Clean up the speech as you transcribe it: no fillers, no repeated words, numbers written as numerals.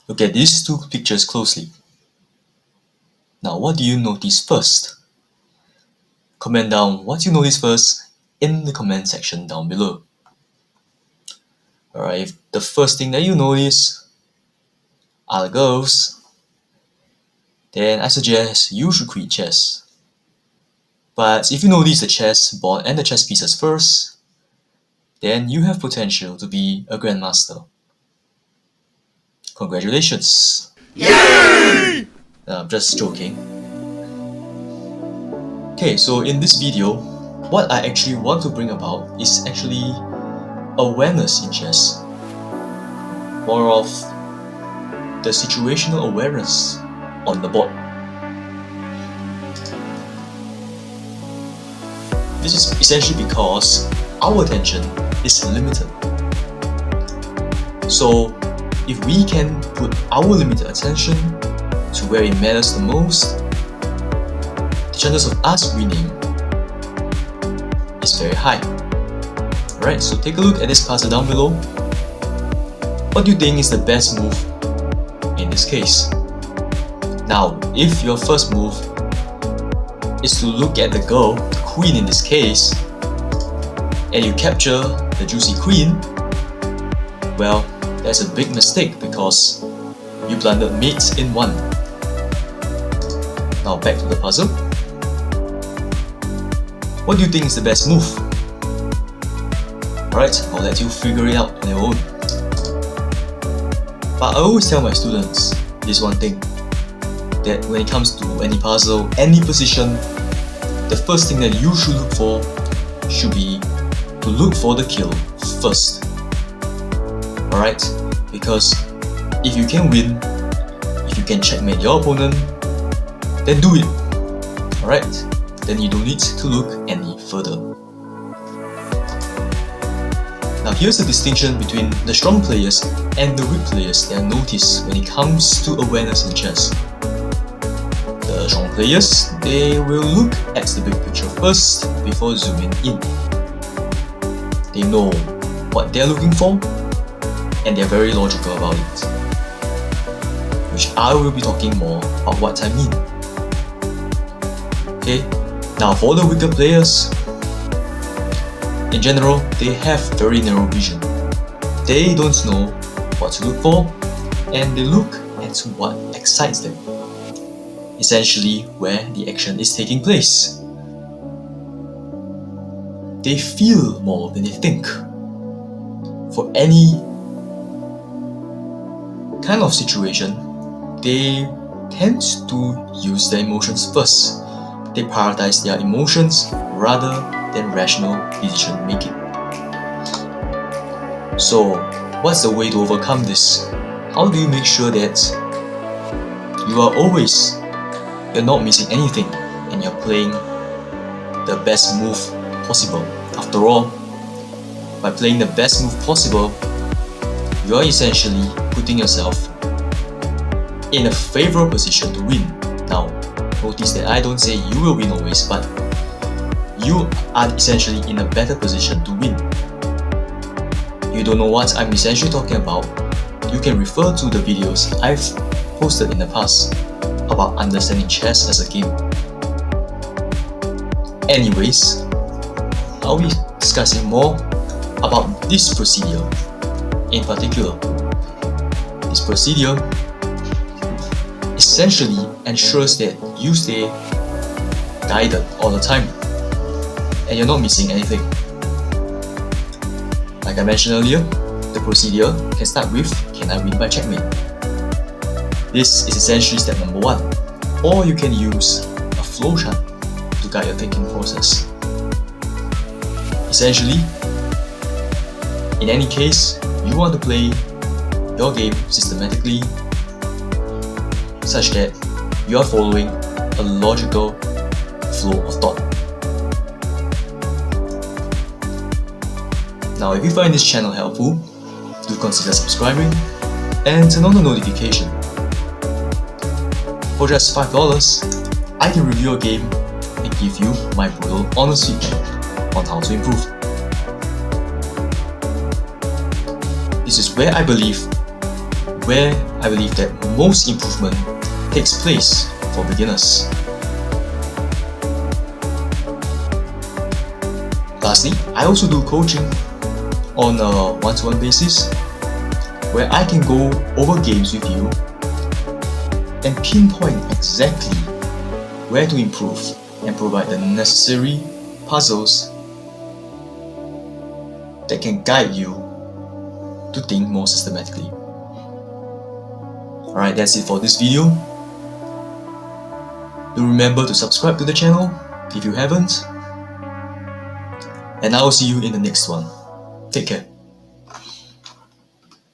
Look at these two pictures closely. Now, what do you notice first? Comment down what you notice first in the comment section down below. Alright, if the first thing that you notice are the girls, then I suggest you should quit chess. But if you notice the chess board and the chess pieces first, then you have potential to be a grandmaster. Congratulations! Yay! I'm just joking. Okay, so in this video, what I actually want to bring about is actually awareness in chess. More of the situational awareness on the board. This is essentially because our attention is limited. So if we can put our limited attention to where it matters the most, the chances of us winning is very high. Alright, so take a look at this puzzle down below. What do you think is the best move in this case? Now, if your first move is to look at the girl, the queen in this case, and you capture the juicy queen, well, that's a big mistake because you blundered mates in one. Now back to the puzzle. What do you think is the best move? Alright, I'll let you figure it out on your own. But I always tell my students this one thing, that when it comes to any puzzle, any position, the first thing that you should look for should be to look for the kill first. Alright? Because if you can win, if you can checkmate your opponent, then do it. Alright? Then you don't need to look any further. Now here's the distinction between the strong players and the weak players that I notice when it comes to awareness in chess. The strong players, they will look at the big picture first before zooming in. They know what they're looking for and they're very logical about it, which I will be talking more about what I mean. Okay, now for the weaker players, in general, they have very narrow vision. They don't know what to look for and they look at what excites them, essentially where the action is taking place. They feel more than they think. For any kind of situation, they tend to use their emotions first. They prioritize their emotions rather than rational decision making. So, what's the way to overcome this? How do you make sure that you're not missing anything and you're playing the best move possible? After all, by playing the best move possible, you're essentially putting yourself in a favorable position to win. Now, notice that I don't say you will win always, but you are essentially in a better position to win. You don't know what I'm essentially talking about, you can refer to the videos I've posted in the past about understanding chess as a game. Anyways, I'll be discussing more about this procedure in particular. This procedure essentially ensures that you stay guided all the time and you're not missing anything. Like I mentioned earlier, the procedure can start with, can I win by checkmate? This is essentially step number 1, or you can use a flowchart to guide your thinking process. Essentially, in any case, you want to play your game systematically such that you are following a logical flow of thought. Now, if you find this channel helpful, do consider subscribing and turn on the notification. For just $5, I can review your game and give you my brutal, honest feedback on how to improve. This is where I believe where I believe that most improvement takes place for beginners. Lastly, I also do coaching on a one-to-one basis where I can go over games with you and pinpoint exactly where to improve and provide the necessary puzzles that can guide you to think more systematically. Alright, that's it for this video. Do remember to subscribe to the channel if you haven't, and I will see you in the next one. Take care.